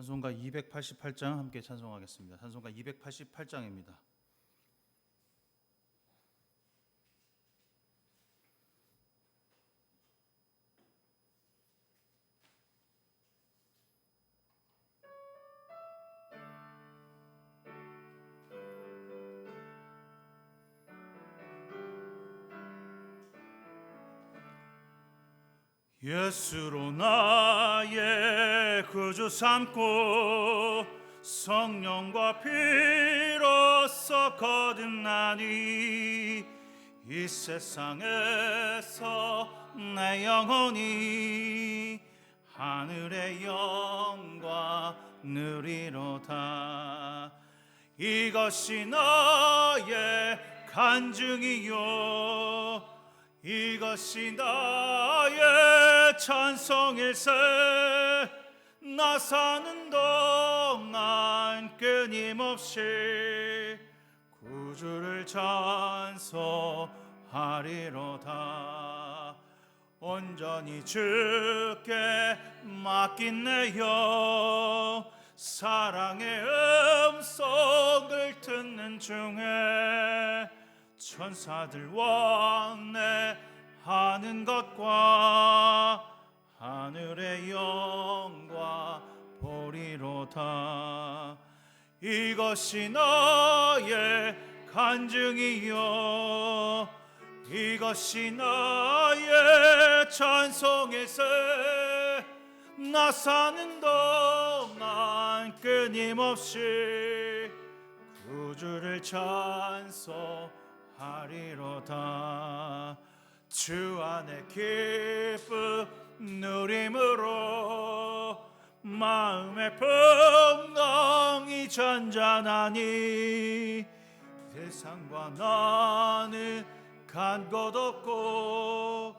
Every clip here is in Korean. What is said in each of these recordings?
찬송가 288장 함께 찬송하겠습니다. 찬송가 288장입니다. 예수로 나의 구주 삼고 성령과 피로써 거듭나니 이 세상에서 내 영혼이 하늘의 영광 누리로다. 이것이 나의 간증이요 이것이 나의 찬송일세. 나 사는 동안 끊임없이 구주를 찬송하리로다. 온전히 주께 맡긴 내 영 사랑의 음성을 듣는 중에 천사들 왕래하는 것과 하늘의 영광 보리로다. 이것이 나의 간증이요 이것이 나의 찬송일세. 나 사는 동안 끊임없이 구주를 찬송하리로다. 주 안에 기쁨 누림으로 마음의 풍성이 잔잔하니 세상과 나는 간 곳 없고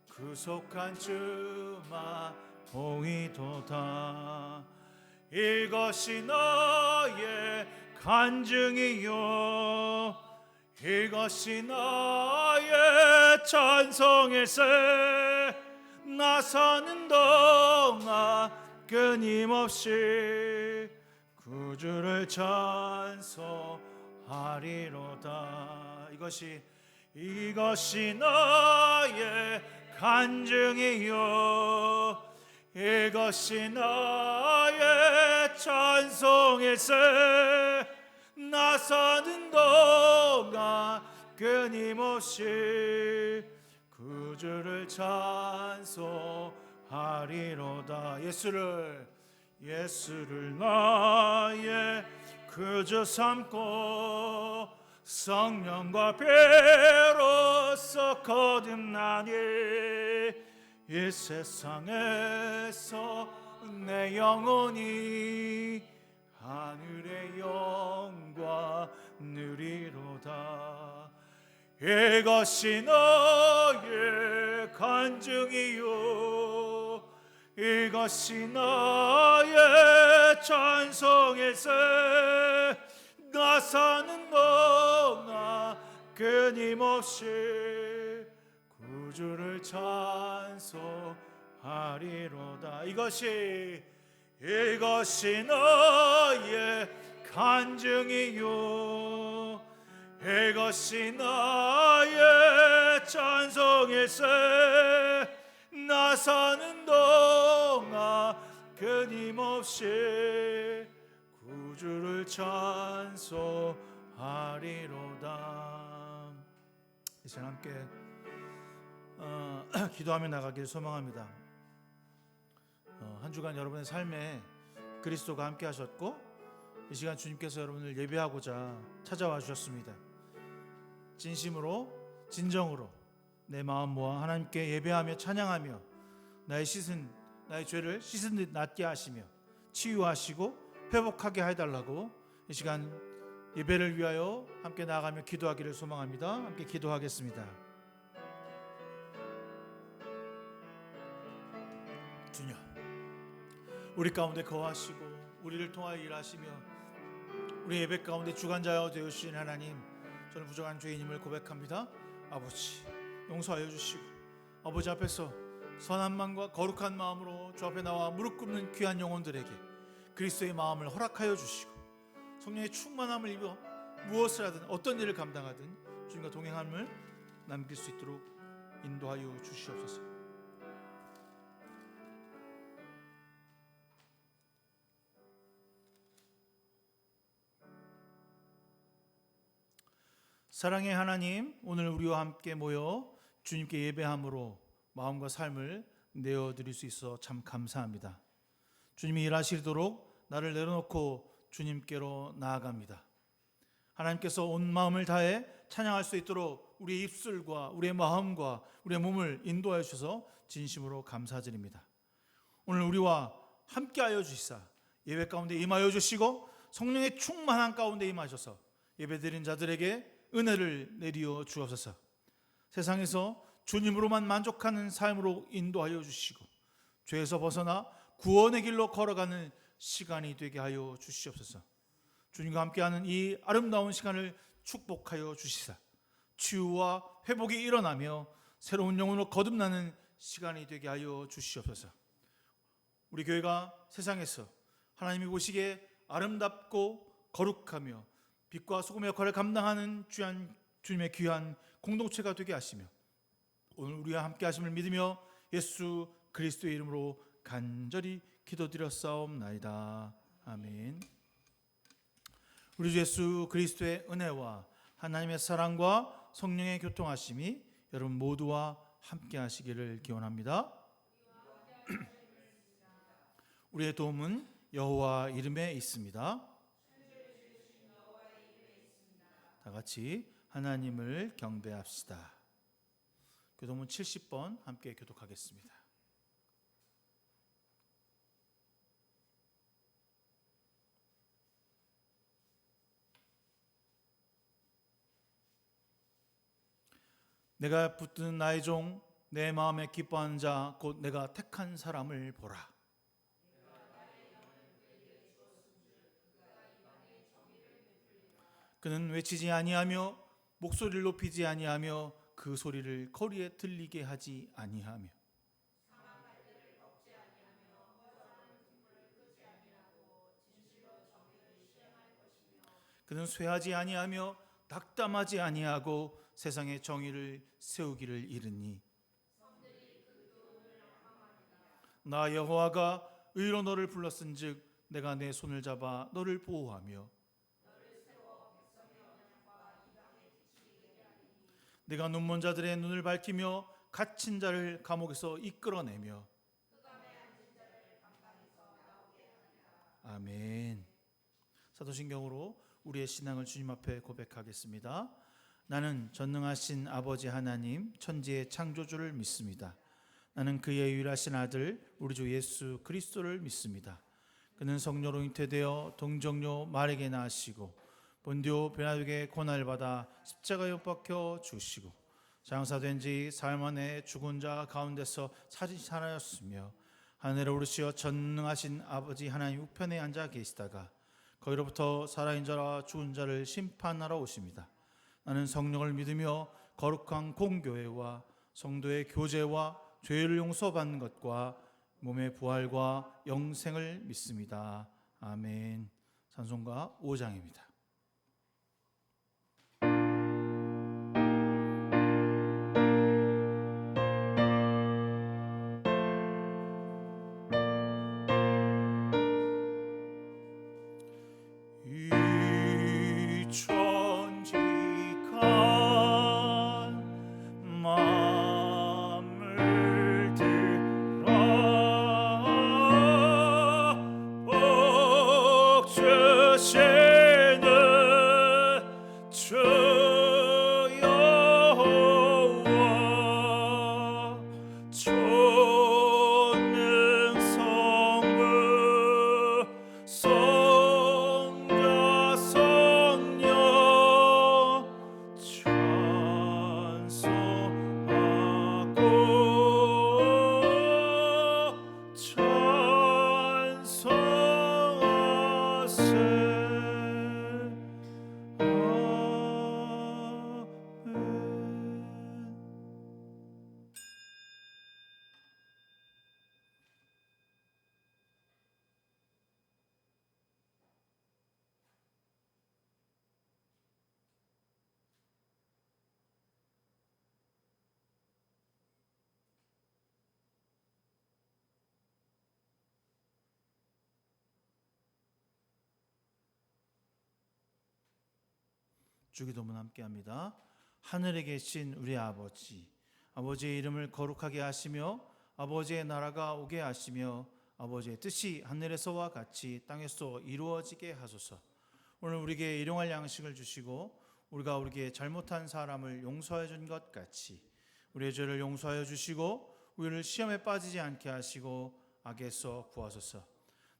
구속한 주만 보이도다. 이것이 나의 간증이요 이것이 나의 찬송일세. 나 사는 동안 끊임없이 구주를 찬송하리로다. 이것이 나의 간증이요 이것이 나의 찬송일세. 나 사는 동안 끊임없이 구주를 찬송하리로다. 예수를 나의 구주 삼고 성령과 피로써 거듭나니 이 세상에서 내 영혼이 하늘의 영광 누리로다. 이것이 나의 간증이요 이것이 나의 찬송일세. 나 사는 동안 끊임없이 구주를 찬송하리로다. 이것이 나의 간증이요 이것이 나의 찬송일세. 나 사는 동안 끊임없이 구주를 찬송하리로다. 이 시간 함께 기도하며 나가길 소망합니다. 한 주간 여러분의 삶에 그리스도가 함께 하셨고 이 시간 주님께서 여러분을 예배하고자 찾아와 주셨습니다. 진심으로 진정으로 내 마음 모아 하나님께 예배하며 찬양하며 나의 죄를 씻은 듯 낫게 하시며 치유하시고 회복하게 해달라고 이 시간 예배를 위하여 함께 나아가며 기도하기를 소망합니다. 함께 기도하겠습니다. 주님, 우리 가운데 거하시고 우리를 통하여 일하시며 우리 예배 가운데 주관자여 되어주신 하나님, 저는 부족한 죄인임을 고백합니다. 아버지, 용서하여 주시고 아버지 앞에서 선한 마음과 거룩한 마음으로 주 앞에 나와 무릎 꿇는 귀한 영혼들에게 그리스도의 마음을 허락하여 주시고 성령의 충만함을 입어 무엇을 하든 어떤 일을 감당하든 주님과 동행함을 남길 수 있도록 인도하여 주시옵소서. 사랑의 하나님, 오늘 우리와 함께 모여 주님께 예배함으로 마음과 삶을 내어드릴 수 있어 참 감사합니다. 주님이 일하시도록 나를 내려놓고 주님께로 나아갑니다. 하나님께서 온 마음을 다해 찬양할 수 있도록 우리의 입술과 우리의 마음과 우리의 몸을 인도하여 주셔서 진심으로 감사드립니다. 오늘 우리와 함께하여 주시사 예배 가운데 임하여 주시고 성령의 충만한 가운데 임하셔서 예배드린 자들에게 은혜를 내리어 주옵소서. 세상에서 주님으로만 만족하는 삶으로 인도하여 주시고 죄에서 벗어나 구원의 길로 걸어가는 시간이 되게 하여 주시옵소서. 주님과 함께하는 이 아름다운 시간을 축복하여 주시사 치유와 회복이 일어나며 새로운 영혼으로 거듭나는 시간이 되게 하여 주시옵소서. 우리 교회가 세상에서 하나님이 보시기에 아름답고 거룩하며 빛과 소금의 역할을 감당하는 주님의 귀한 공동체가 되게 하시며 오늘 우리와 함께 하심을 믿으며 예수 그리스도의 이름으로 간절히 기도드렸사옵나이다. 아멘. 우리 주 예수 그리스도의 은혜와 하나님의 사랑과 성령의 교통하심이 여러분 모두와 함께 하시기를 기원합니다. 우리의 도움은 여호와 이름에 있습니다. 다 같이 하나님을 경배합시다. 교도문 70번 함께 교독하겠습니다. 내가 붙든 나의 종 내 마음에 기뻐하는 자 곧 내가 택한 사람을 보라. 그는 외치지 아니하며 목소리를 높이지 아니하며 그 소리를 거리에 들리게 하지 아니하며 그는 쇠하지 아니하며 낙담하지 아니하고 세상의 정의를 세우기를 이르니 나 여호와가 의로 너를 불렀은즉 내가 내 손을 잡아 너를 보호하며 내가 눈먼 자들의 눈을 밝히며 갇힌 자를 감옥에서 이끌어내며 아멘. 사도신경으로 우리의 신앙을 주님 앞에 고백하겠습니다. 나는 전능하신 아버지 하나님 천지의 창조주를 믿습니다. 나는 그의 유일하신 아들 우리 주 예수 그리스도를 믿습니다. 그는 성령으로 잉태되어 동정녀 마리아에게 나시고 본디오 빌라도에게 고난을 받아 십자가에 못 박혀 죽으시고 장사된 지 사흘 만에 죽은 자 가운데서 살아났으며 하늘에 오르시어 전능하신 아버지 하나님 우편에 앉아 계시다가 거기로부터 살아있는 자와 죽은 자를 심판하러 오십니다. 나는 성령을 믿으며 거룩한 공교회와 성도의 교제와 죄를 용서받는 것과 몸의 부활과 영생을 믿습니다. 아멘. 찬송가 5장입니다. 주시는 주기도문 함께합니다. 하늘에 계신 우리 아버지, 아버지의 이름을 거룩하게 하시며 아버지의 나라가 오게 하시며 아버지의 뜻이 하늘에서와 같이 땅에서 이루어지게 하소서. 오늘 우리에게 일용할 양식을 주시고 우리가 우리에게 잘못한 사람을 용서해 준 것 같이 우리의 죄를 용서하여 주시고 우리를 시험에 빠지지 않게 하시고 악에서 구하소서.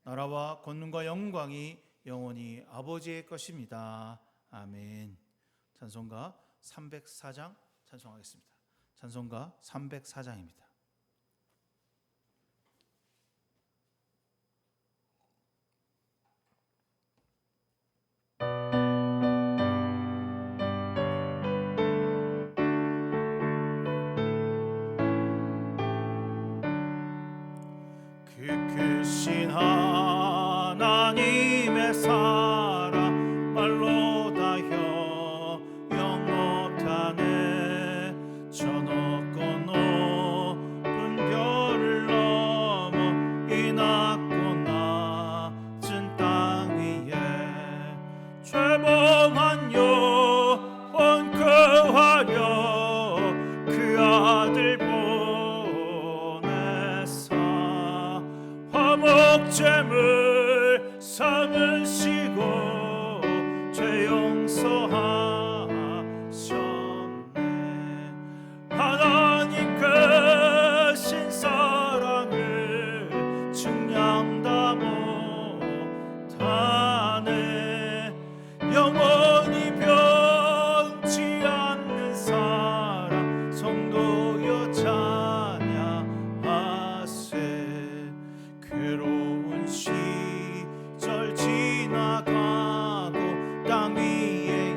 나라와 권능과 영광이 영원히 아버지의 것입니다. 아멘. 찬송가 304장 찬송하겠습니다. 찬송가 304장입니다. 그 크신 하나님의 사랑 말로 다혀 영 못하네. 저 건너 분별을 넘어 이 낮고 낮은 땅 위에 죄범한 영혼 구하려 그 아들 화목제물 삼으시고 죄 용서하셨네. 하나님 크신 사랑을 증량다 못하네. 영원히 변치 않는 사랑 성도여 찬양하세. 괴로운 시절 지나가고 땅 위에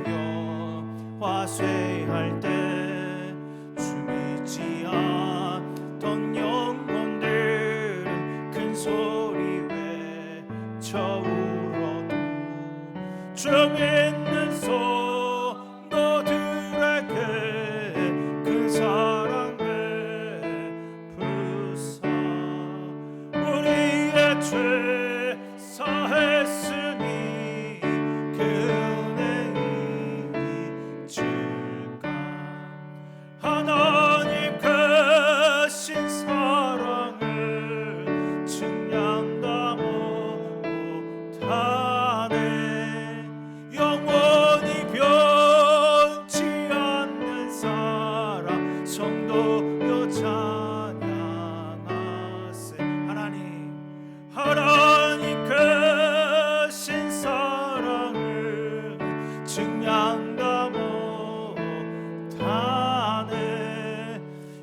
화쇠할 때 주미지 않던 영혼들은 큰 소리 외쳐 울어도 주 믿는 성도들에게 그 사랑 베푸사 우리의 죄 사했으니 그 은혜 잊을까. 하나님 크신 사랑을 증량다 못하네. 영원히 변치 않는 사랑 성도여 찬양하세. 하나님 크신 사랑을 증량다 못하네.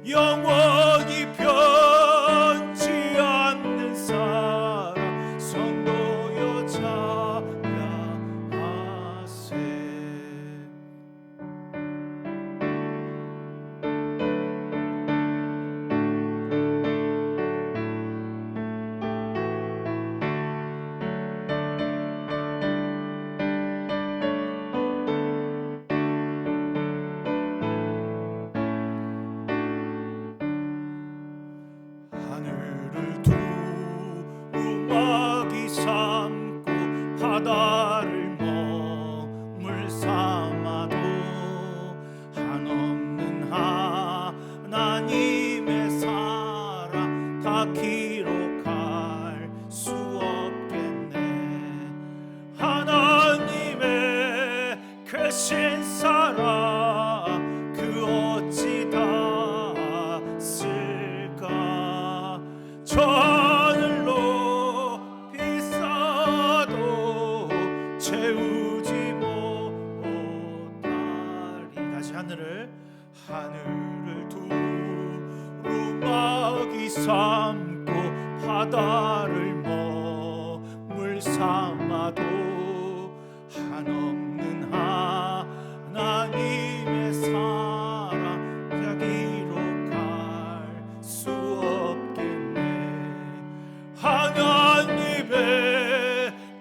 영원히 변치 않는 사랑 성도여 찬양하세. 하늘을 두루마기 삼고 바다를 먹물 삼아도 한없는 하나님의 사랑 다 기록할 수 없겠네. 하나님의 크신 사랑 그 어찌 다 쓸까. 저 하늘로 비싸도 채우지 못하리. 다시 하늘을 두루마기 삼고 바다를 먹물 삼아도 한없는 하나님의 사랑 다 기록할 수 없겠네. 하나님의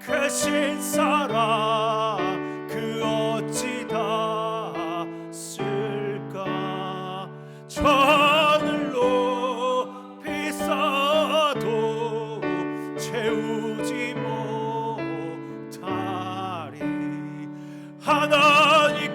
크신 사랑 그 어찌 다 쓸까. 저 하늘로 비싸도 채우지 못하리. 하나님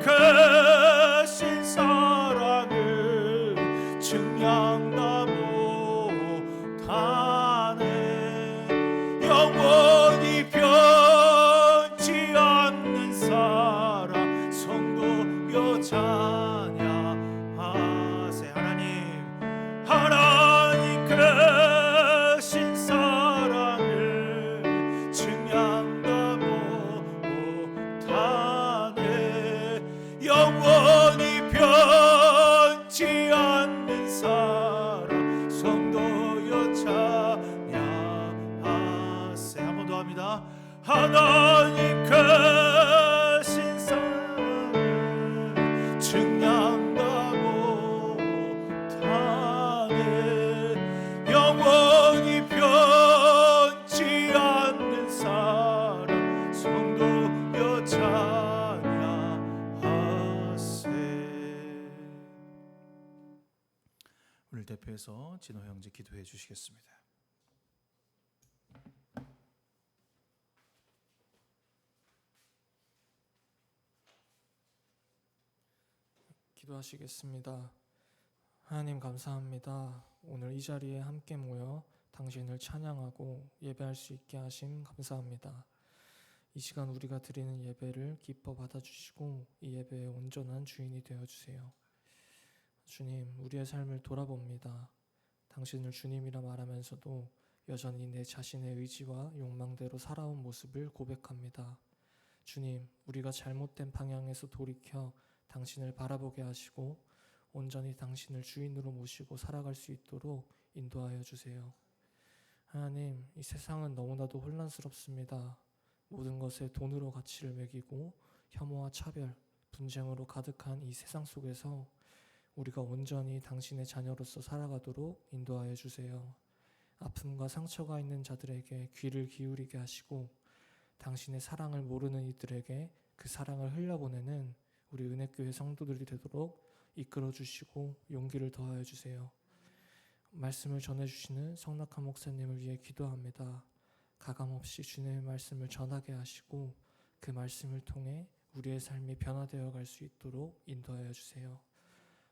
하나님께 신사를 증량다 못하네. 영원히 변치 않는 사랑 성도여 찬양하세. 오늘 대표해서 진호 형제 기도해 주시겠습니다. 기도하시겠습니다. 하나님 감사합니다. 오늘 이 자리에 함께 모여 당신을 찬양하고 예배할 수 있게 하심 감사합니다. 이 시간 우리가 드리는 예배를 기뻐 받아주시고 이 예배의 온전한 주인이 되어주세요. 주님, 우리의 삶을 돌아봅니다. 당신을 주님이라 말하면서도 여전히 내 자신의 의지와 욕망대로 살아온 모습을 고백합니다. 주님, 우리가 잘못된 방향에서 돌이켜 당신을 바라보게 하시고 온전히 당신을 주인으로 모시고 살아갈 수 있도록 인도하여 주세요. 하나님, 이 세상은 너무나도 혼란스럽습니다. 모든 것에 돈으로 가치를 매기고 혐오와 차별, 분쟁으로 가득한 이 세상 속에서 우리가 온전히 당신의 자녀로서 살아가도록 인도하여 주세요. 아픔과 상처가 있는 자들에게 귀를 기울이게 하시고 당신의 사랑을 모르는 이들에게 그 사랑을 흘려보내는 우리 은혜교회 성도들이 되도록 이끌어 주시고 용기를 더하여 주세요. 말씀을 전해주시는 성낙한 목사님을 위해 기도합니다. 가감없이 주님의 말씀을 전하게 하시고 그 말씀을 통해 우리의 삶이 변화되어 갈 수 있도록 인도하여 주세요.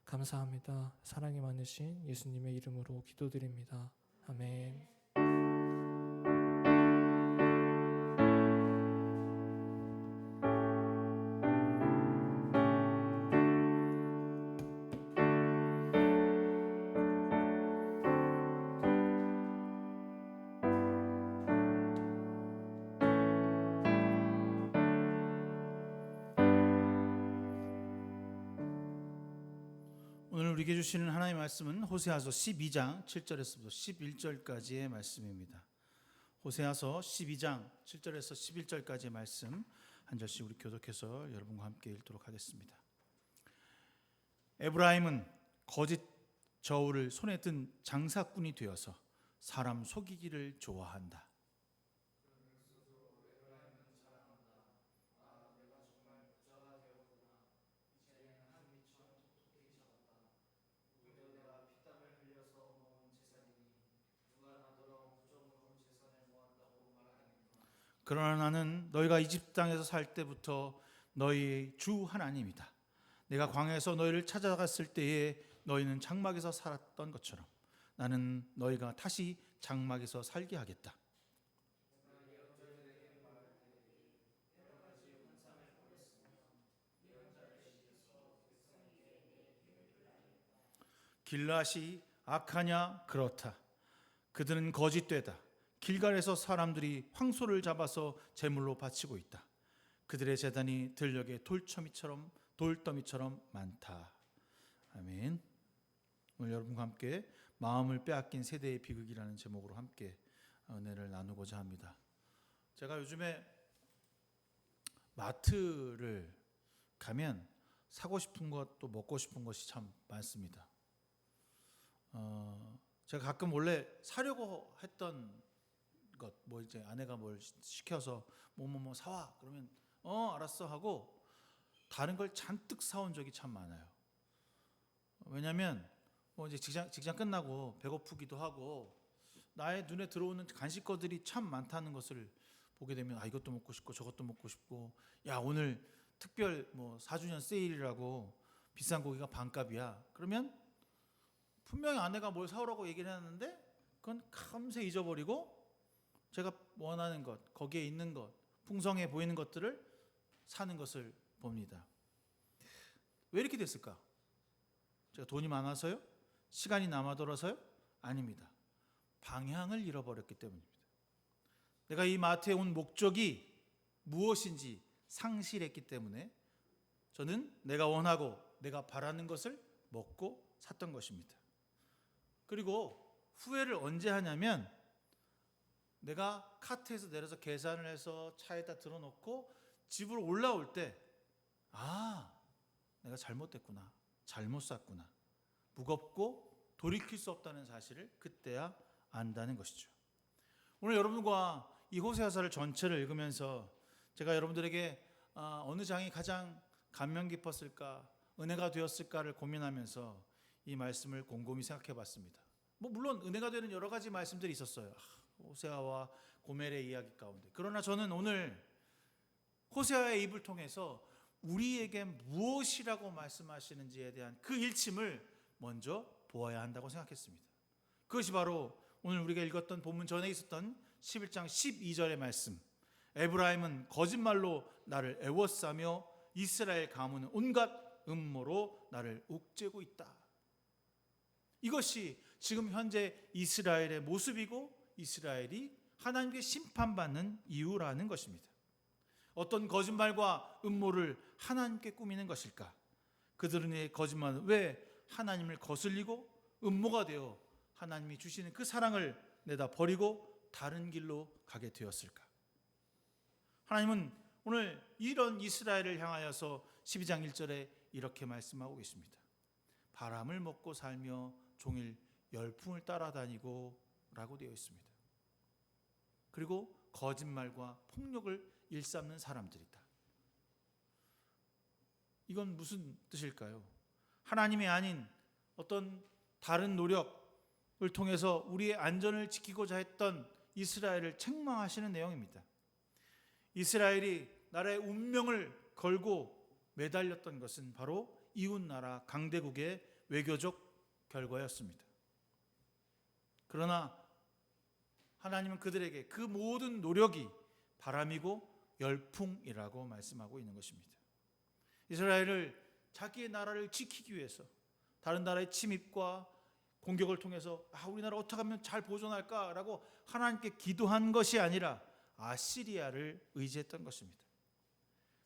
감사합니다. 사랑이 많으신 예수님의 이름으로 기도드립니다. 아멘. 오늘 우리에게 주시는 하나님의 말씀은 호세아서 12장 7절에서부터 11절까지의 말씀입니다. 호세아서 12장 7절에서 11절까지의 말씀 한 절씩 우리 교독해서 여러분과 함께 읽도록 하겠습니다. 에브라임은 거짓 저울을 손에 든 장사꾼이 되어서 사람 속이기를 좋아한다. 그러나 나는 너희가 이집트 땅에서 살 때부터 너희 주 하나님이다. 내가 광야에서 너희를 찾아갔을 때에 너희는 장막에서 살았던 것처럼 나는 너희가 다시 장막에서 살게 하겠다. 길앗이 악하냐? 그렇다. 그들은 거짓되다. 길갈에서 사람들이 황소를 잡아서 제물로 바치고 있다. 그들의 제단이 들녘의 돌더미처럼 많다. 아멘. 오늘 여러분과 함께 마음을 빼앗긴 세대의 비극이라는 제목으로 함께 은혜를 나누고자 합니다. 제가 요즘에 마트를 가면 사고 싶은 것 또 먹고 싶은 것이 참 많습니다. 제가 가끔 원래 사려고 했던 것, 뭐 이제 아내가 뭘 시켜서 뭐 사와 그러면 알았어 하고 다른 걸 잔뜩 사온 적이 참 많아요. 왜냐하면 뭐 이제 직장 끝나고 배고프기도 하고 나의 눈에 들어오는 간식거들이 참 많다는 것을 보게 되면 이것도 먹고 싶고 저것도 먹고 싶고, 야 오늘 특별 뭐 4주년 세일이라고 비싼 고기가 반값이야. 그러면 분명히 아내가 뭘 사오라고 얘기를 했는데 그건 금세 잊어버리고 제가 원하는 것, 거기에 있는 것, 풍성해 보이는 것들을 사는 것을 봅니다. 왜 이렇게 됐을까? 제가 돈이 많아서요? 시간이 남아돌아서요? 아닙니다. 방향을 잃어버렸기 때문입니다. 내가 이 마트에 온 목적이 무엇인지 상실했기 때문에 저는 내가 원하고 내가 바라는 것을 먹고 샀던 것입니다. 그리고 후회를 언제 하냐면 내가 카트에서 내려서 계산을 해서 차에다 들어놓고 집으로 올라올 때, 내가 잘못됐구나, 잘못 샀구나, 무겁고 돌이킬 수 없다는 사실을 그때야 안다는 것이죠. 오늘 여러분과 이 호세아서를 전체를 읽으면서 제가 여러분들에게 어느 장이 가장 감명 깊었을까, 은혜가 되었을까를 고민하면서 이 말씀을 곰곰이 생각해 봤습니다. 물론 은혜가 되는 여러 가지 말씀들이 있었어요. 호세아와 고멜의 이야기 가운데. 그러나 저는 오늘 호세아의 입을 통해서 우리에게 무엇이라고 말씀하시는지에 대한 그 일침을 먼저 보아야 한다고 생각했습니다. 그것이 바로 오늘 우리가 읽었던 본문 전에 있었던 11장 12절의 말씀. 에브라임은 거짓말로 나를 애워싸며 이스라엘 가문은 온갖 음모로 나를 옥죄고 있다. 이것이 지금 현재 이스라엘의 모습이고 이스라엘이 하나님께 심판받는 이유라는 것입니다. 어떤 거짓말과 음모를 하나님께 꾸미는 것일까? 그들의 거짓말은 왜 하나님을 거슬리고 음모가 되어 하나님이 주시는 그 사랑을 내다 버리고 다른 길로 가게 되었을까? 하나님은 오늘 이런 이스라엘을 향하여서 12장 1절에 이렇게 말씀하고 계십니다. 바람을 먹고 살며 종일 열풍을 따라다니고 라고 되어 있습니다. 그리고 거짓말과 폭력을 일삼는 사람들이다. 이건 무슨 뜻일까요? 하나님이 아닌 어떤 다른 노력을 통해서 우리의 안전을 지키고자 했던 이스라엘을 책망하시는 내용입니다. 이스라엘이 나라의 운명을 걸고 매달렸던 것은 바로 이웃나라 강대국의 외교적 결과였습니다. 그러나 하나님은 그들에게 그 모든 노력이 바람이고 열풍이라고 말씀하고 있는 것입니다. 이스라엘을 자기의 나라를 지키기 위해서 다른 나라의 침입과 공격을 통해서 우리나라 어떻게 하면 잘 보존할까라고 하나님께 기도한 것이 아니라 아시리아를 의지했던 것입니다.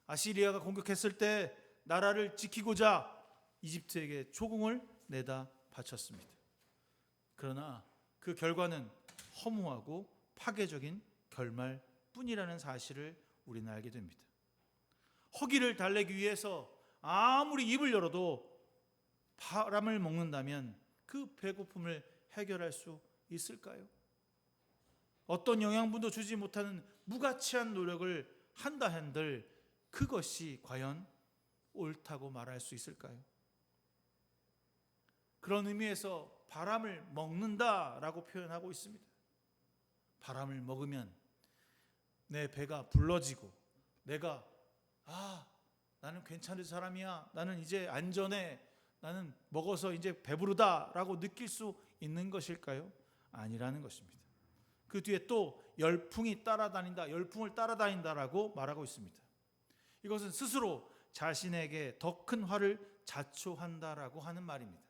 아시리아가 공격했을 때 나라를 지키고자 이집트에게 조공을 내다 바쳤습니다. 그러나 그 결과는 허무하고 파괴적인 결말뿐이라는 사실을 우리는 알게 됩니다. 허기를 달래기 위해서 아무리 입을 열어도 바람을 먹는다면 그 배고픔을 해결할 수 있을까요? 어떤 영양분도 주지 못하는 무가치한 노력을 한다 한들 그것이 과연 옳다고 말할 수 있을까요? 그런 의미에서 바람을 먹는다라고 표현하고 있습니다. 바람을 먹으면 내 배가 불러지고 내가 나는 괜찮은 사람이야, 나는 이제 안전해, 나는 먹어서 이제 배부르다라고 느낄 수 있는 것일까요? 아니라는 것입니다. 그 뒤에 또 열풍을 따라다닌다라고 말하고 있습니다. 이것은 스스로 자신에게 더 큰 화를 자초한다라고 하는 말입니다.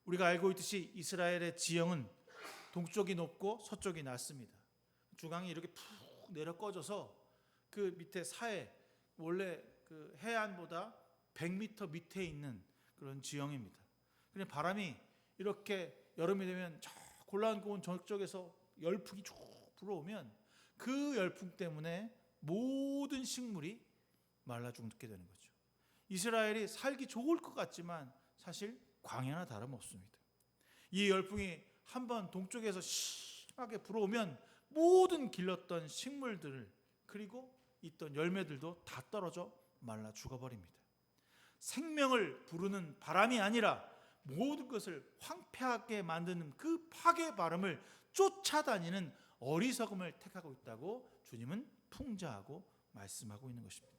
우리가 알고 있듯이 이스라엘의 지형은 동쪽이 높고 서쪽이 낮습니다. 주강이 이렇게 푹 내려 꺼져서 그 밑에 사해, 원래 그 해안보다 100m 밑에 있는 그런 지형입니다. 그런데 바람이 이렇게 여름이 되면 저 골란고원 저쪽에서 열풍이 쭉 불어오면 그 열풍 때문에 모든 식물이 말라 죽게 되는 거죠. 이스라엘이 살기 좋을 것 같지만 사실 광야나 다름없습니다. 이 열풍이 한번 동쪽에서 심하게 불어오면 모든 길렀던 식물들 그리고 있던 열매들도 다 떨어져 말라 죽어버립니다. 생명을 부르는 바람이 아니라 모든 것을 황폐하게 만드는 그 파괴 바람을 쫓아다니는 어리석음을 택하고 있다고 주님은 풍자하고 말씀하고 있는 것입니다.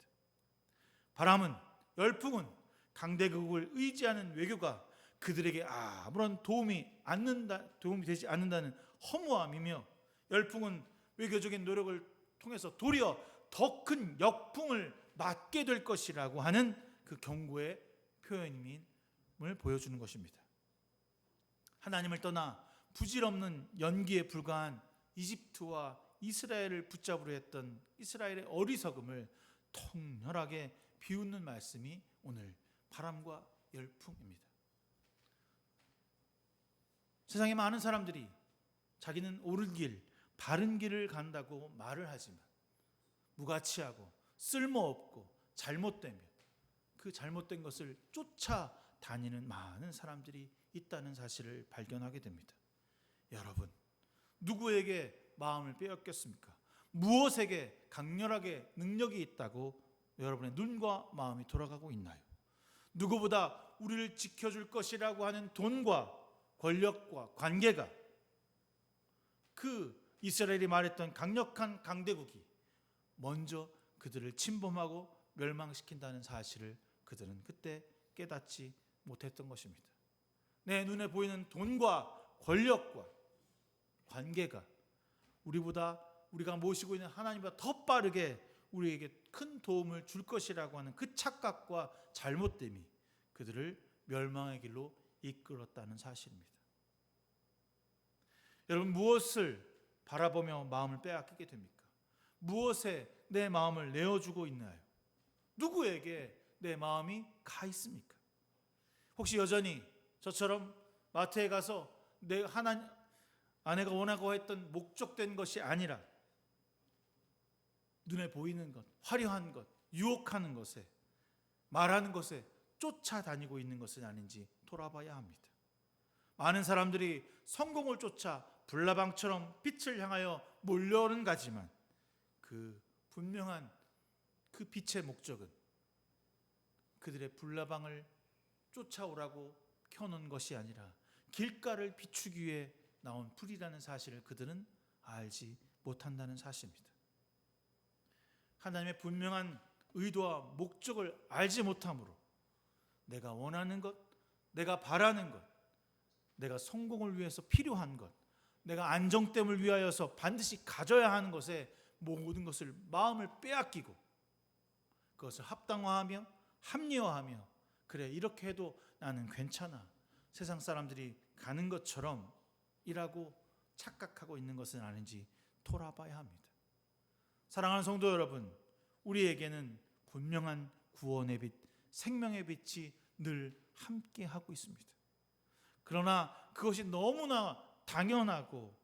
바람은, 열풍은 강대국을 의지하는 외교가 그들에게 아무런 도움이 되지 않는다는 허무함이며, 열풍은 외교적인 노력을 통해서 도리어 더 큰 역풍을 맞게 될 것이라고 하는 그 경고의 표현임을 보여주는 것입니다. 하나님을 떠나 부질없는 연기에 불과한 이집트와 이스라엘을 붙잡으려 했던 이스라엘의 어리석음을 통렬하게 비웃는 말씀이 오늘 바람과 열풍입니다. 세상에 많은 사람들이 자기는 옳은 길, 바른 길을 간다고 말을 하지만 무가치하고 쓸모없고 잘못되며 그 잘못된 것을 쫓아다니는 많은 사람들이 있다는 사실을 발견하게 됩니다. 여러분, 누구에게 마음을 빼앗겼습니까? 무엇에게 강렬하게 능력이 있다고 여러분의 눈과 마음이 돌아가고 있나요? 누구보다 우리를 지켜줄 것이라고 하는 돈과 권력과 관계가, 그 이스라엘이 말했던 강력한 강대국이 먼저 그들을 침범하고 멸망시킨다는 사실을 그들은 그때 깨닫지 못했던 것입니다. 내 눈에 보이는 돈과 권력과 관계가 우리가 모시고 있는 하나님보다 더 빠르게 우리에게 큰 도움을 줄 것이라고 하는 그 착각과 잘못됨이 그들을 멸망의 길로 이끌었다는 사실입니다. 여러분, 무엇을 바라보며 마음을 빼앗기게 됩니까? 무엇에 내 마음을 내어주고 있나요? 누구에게 내 마음이 가 있습니까? 혹시 여전히 저처럼 마트에 가서 아내가 원하고 했던 목적된 것이 아니라 눈에 보이는 것, 화려한 것, 유혹하는 것에, 말하는 것에 쫓아다니고 있는 것은 아닌지 돌아봐야 합니다. 많은 사람들이 성공을 쫓아 불나방처럼 빛을 향하여 몰려오는 가지만 그 분명한 그 빛의 목적은 그들의 불나방을 쫓아오라고 켜놓은 것이 아니라 길가를 비추기 위해 나온 불이라는 사실을 그들은 알지 못한다는 사실입니다. 하나님의 분명한 의도와 목적을 알지 못함으로 내가 원하는 것, 내가 바라는 것, 내가 성공을 위해서 필요한 것, 내가 안정됨을 위하여서 반드시 가져야 하는 것에 모든 것을 마음을 빼앗기고 그것을 합당화하며 합리화하며, 그래 이렇게 해도 나는 괜찮아, 세상 사람들이 가는 것처럼 이라고 착각하고 있는 것은 아닌지 돌아봐야 합니다. 사랑하는 성도 여러분, 우리에게는 분명한 구원의 빛, 생명의 빛이 늘 함께하고 있습니다. 그러나 그것이 너무나 당연하고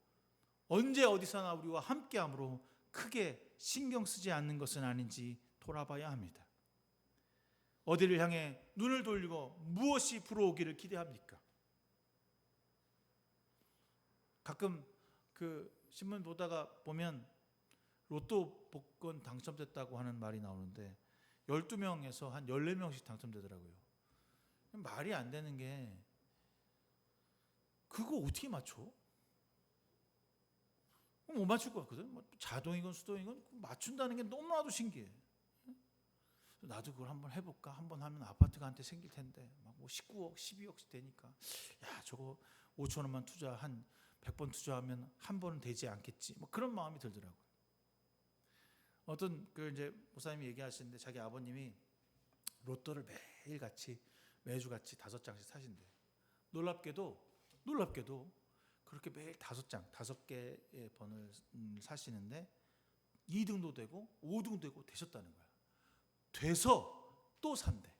언제 어디서나 우리와 함께하므로 크게 신경 쓰지 않는 것은 아닌지 돌아봐야 합니다. 어디를 향해 눈을 돌리고 무엇이 불어오기를 기대합니까? 가끔 그 신문 보다가 보면 로또 복권 당첨됐다고 하는 말이 나오는데 12명에서 한 14명씩 당첨되더라고요. 말이 안 되는 게, 그거 어떻게 맞춰? 못 맞출 것 같거든. 자동이건 수동이건 맞춘다는 게 너무나도 신기해. 나도 그걸 한번 해볼까? 한번 하면 아파트가 한테 생길 텐데 막 19억, 12억씩 되니까 야, 저거 5천 원만 투자, 한 100번 투자하면 한 번은 되지 않겠지. 그런 마음이 들더라고요. 어떤 이제 목사님이 얘기하시는데 자기 아버님이 로또를 매주 같이 5장씩 사신대. 놀랍게도 그렇게 매일 5개의 번을 사시는데 2등도 되고 5등도 되고 되셨다는 거야. 돼서 또 산대.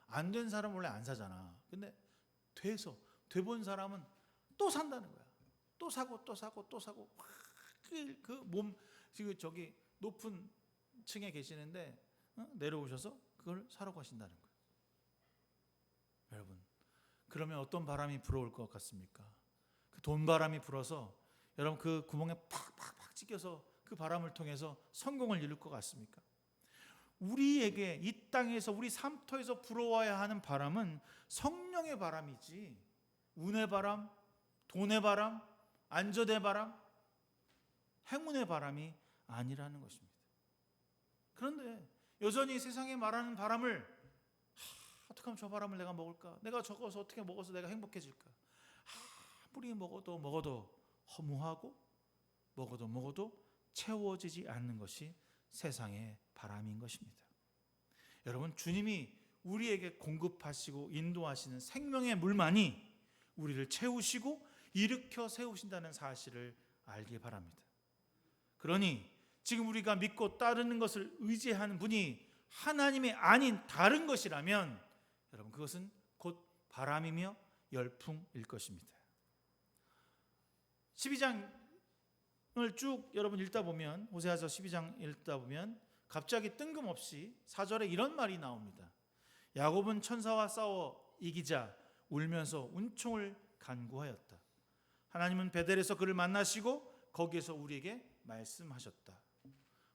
안 된 사람은 원래 안 사잖아. 근데 돼본 사람은 또 산다는 거야. 또 사고 지금 저기 높은 층에 계시는데 내려오셔서 그걸 사러 가신다는 거예요. 여러분, 그러면 어떤 바람이 불어올 것 같습니까? 그 돈바람이 불어서 여러분 그 구멍에 팍팍팍 찍혀서 그 바람을 통해서 성공을 이룰 것 같습니까? 우리에게 이 땅에서 우리 삶터에서 불어와야 하는 바람은 성령의 바람이지 운의 바람, 돈의 바람, 안전의 바람, 행운의 바람이 아니라는 것입니다. 그런데 여전히 세상에 말하는 바람을 어떻게 하면 저 바람을 내가 먹을까? 내가 저것을 어떻게 먹어서 내가 행복해질까? 아무리 먹어도 허무하고 먹어도 채워지지 않는 것이 세상의 바람인 것입니다. 여러분, 주님이 우리에게 공급하시고 인도하시는 생명의 물만이 우리를 채우시고 일으켜 세우신다는 사실을 알기 바랍니다. 그러니 지금 우리가 믿고 따르는 것을 의지하는 분이 하나님이 아닌 다른 것이라면 여러분, 그것은 곧 바람이며 열풍일 것입니다. 12장을 쭉 여러분 읽다 보면, 호세아서 12장 읽다 보면 갑자기 뜬금없이 4절에 이런 말이 나옵니다. 야곱은 천사와 싸워 이기자 울면서 은총을 간구하였다. 하나님은 베델에서 그를 만나시고 거기에서 우리에게 말씀하셨다.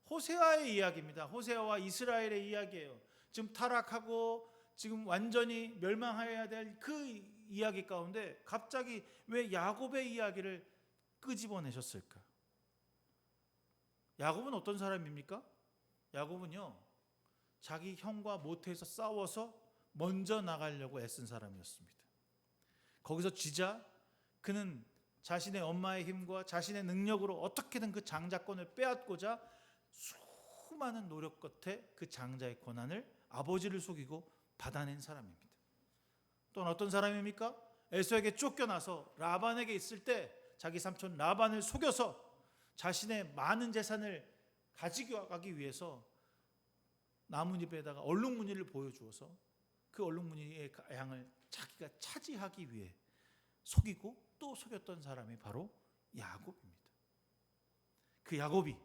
호세아의 이야기입니다. 호세아와 이스라엘의 이야기예요. 지금 타락하고 지금 완전히 멸망해야 될 그 이야기 가운데 갑자기 왜 야곱의 이야기를 끄집어내셨을까? 야곱은 어떤 사람입니까? 야곱은요, 자기 형과 모태에서 싸워서 먼저 나가려고 애쓴 사람이었습니다. 거기서 지자 그는 자신의 엄마의 힘과 자신의 능력으로 어떻게든 그 장자권을 빼앗고자 수많은 노력 끝에 그 장자의 권한을 아버지를 속이고 받아낸 사람입니다. 또는 어떤 사람입니까? 에서에게 쫓겨나서 라반에게 있을 때 자기 삼촌 라반을 속여서 자신의 많은 재산을 가지고 가기 위해서 나뭇잎에다가 얼룩무늬를 보여주어서 그 얼룩무늬의 양을 자기가 차지하기 위해 속이고 또 속였던 사람이 바로 야곱입니다. 그 야곱이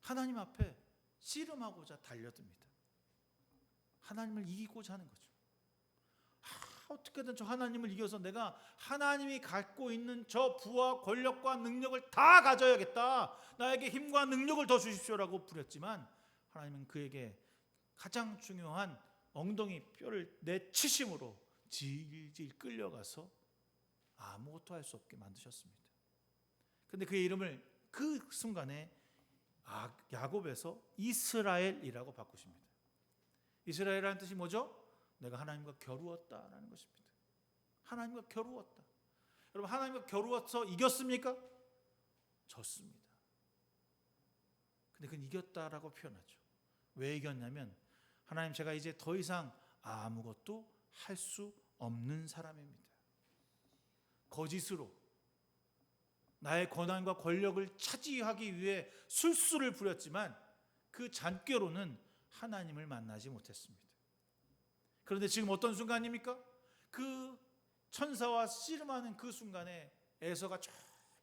하나님 앞에 씨름하고자 달려듭니다. 하나님을 이기고자 하는 거죠. 어떻게든 저 하나님을 이겨서 내가 하나님이 갖고 있는 저 부와 권력과 능력을 다 가져야겠다. 나에게 힘과 능력을 더 주십시오라고 부렸지만 하나님은 그에게 가장 중요한 엉덩이 뼈를 내치심으로 질질 끌려가서 아무것도 할 수 없게 만드셨습니다. 그런데 그의 이름을 그 순간에 야곱에서 이스라엘이라고 바꾸십니다. 이스라엘이라는 뜻이 뭐죠? 내가 하나님과 겨루었다라는 것입니다. 하나님과 겨루었다. 여러분, 하나님과 겨루어서 이겼습니까? 졌습니다. 근데 그건 이겼다라고 표현하죠. 왜 이겼냐면 하나님, 제가 이제 더 이상 아무것도 할 수 없는 사람입니다. 거짓으로 나의 권한과 권력을 차지하기 위해 술수를 부렸지만 그 잔꾀로는 하나님을 만나지 못했습니다. 그런데 지금 어떤 순간입니까? 그 천사와 씨름하는 그 순간에 에서가 저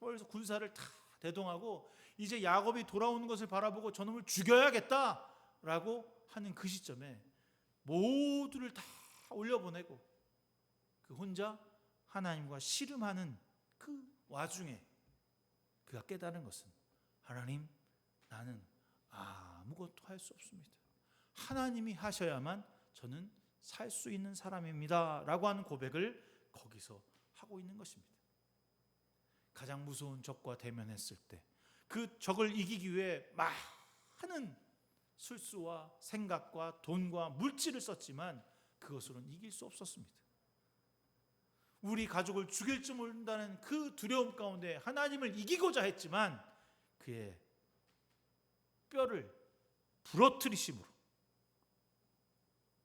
멀리서 군사를 다 대동하고 이제 야곱이 돌아오는 것을 바라보고 저놈을 죽여야겠다라고 하는 그 시점에 모두를 다 올려보내고 그 혼자 하나님과 씨름하는 그 와중에 그가 깨달은 것은, 하나님, 나는 아무것도 할 수 없습니다. 하나님이 하셔야만 저는 살 수 있는 사람입니다 라고 하는 고백을 거기서 하고 있는 것입니다. 가장 무서운 적과 대면했을 때 그 적을 이기기 위해 많은 술수와 생각과 돈과 물질을 썼지만 그것으로는 이길 수 없었습니다. 우리 가족을 죽일 줄 모른다는 그 두려움 가운데 하나님을 이기고자 했지만 그의 뼈를 부러뜨리심으로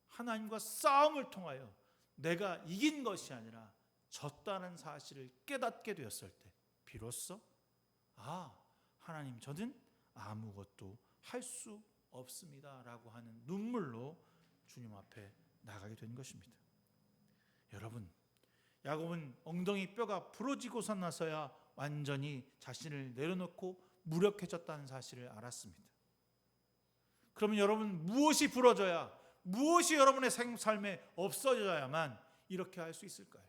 하나님과 싸움을 통하여 내가 이긴 것이 아니라 졌다는 사실을 깨닫게 되었을 때 비로소 하나님, 저는 아무것도 할 수 없습니다 라고 하는 눈물로 주님 앞에 나가게 된 것입니다. 여러분, 야곱은 엉덩이 뼈가 부러지고서 나서야 완전히 자신을 내려놓고 무력해졌다는 사실을 알았습니다. 그러면 여러분, 무엇이 부러져야, 무엇이 여러분의 삶에 없어져야만 이렇게 할 수 있을까요?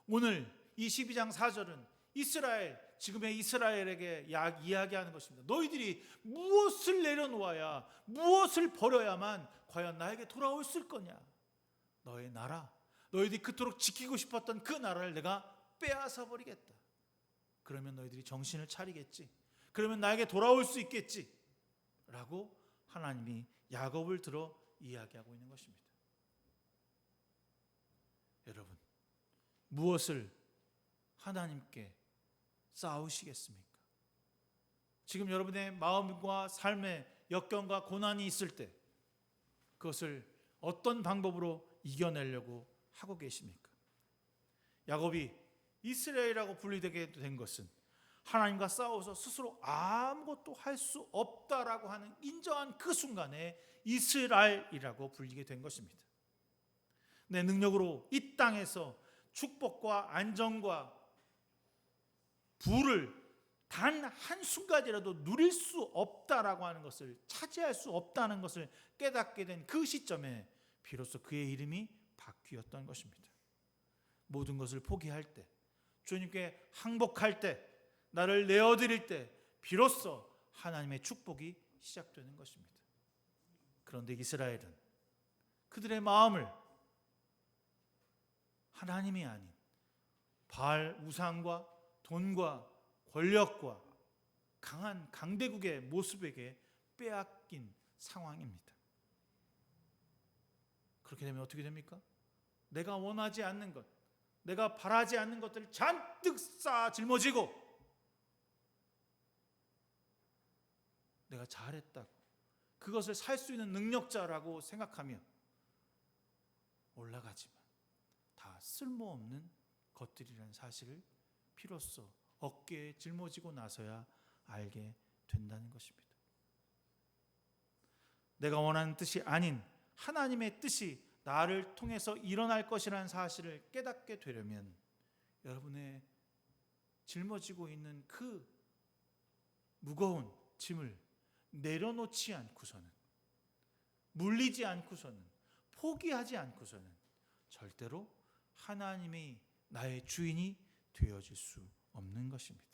오늘 이 12장 4절은 지금의 이스라엘에게 이야기하는 것입니다. 너희들이 무엇을 내려놓아야, 무엇을 버려야만 과연 나에게 돌아올 수 있을 거냐? 너의 나라, 너희들이 그토록 지키고 싶었던 그 나라를 내가 빼앗아 버리겠다. 그러면 너희들이 정신을 차리겠지. 그러면 나에게 돌아올 수 있겠지. 라고 하나님이 야곱을 들어 이야기하고 있는 것입니다. 여러분, 무엇을 하나님께 싸우시겠습니까? 지금 여러분의 마음과 삶의 역경과 고난이 있을 때 그것을 어떤 방법으로 이겨내려고 하고 계십니까? 야곱이 이스라엘이라고 불리게 된 것은 하나님과 싸워서 스스로 아무것도 할 수 없다라고 하는 인정한 그 순간에 이스라엘이라고 불리게 된 것입니다. 내 능력으로 이 땅에서 축복과 안정과 부를 단 한순간이라도 누릴 수 없다라고 하는 것을, 차지할 수 없다는 것을 깨닫게 된 그 시점에 비로소 그의 이름이 바뀌었던 것입니다. 모든 것을 포기할 때, 주님께 항복할 때, 나를 내어드릴 때 비로소 하나님의 축복이 시작되는 것입니다. 그런데 이스라엘은 그들의 마음을 하나님이 아닌 바알 우상과 돈과 권력과 강한 강대국의 모습에게 빼앗긴 상황입니다. 그렇게 되면 어떻게 됩니까? 내가 원하지 않는 것, 내가 바라지 않는 것들을 잔뜩 쌓아 짊어지고 내가 잘했다고, 그것을 살 수 있는 능력자라고 생각하며 올라가지만 다 쓸모없는 것들이라는 사실을 비로소 어깨에 짊어지고 나서야 알게 된다는 것입니다. 내가 원하는 뜻이 아닌 하나님의 뜻이 나를 통해서 일어날 것이라는 사실을 깨닫게 되려면 여러분의 짊어지고 있는 그 무거운 짐을 내려놓지 않고서는, 물리지 않고서는, 포기하지 않고서는 절대로 하나님이 나의 주인이 되어질 수 없는 것입니다.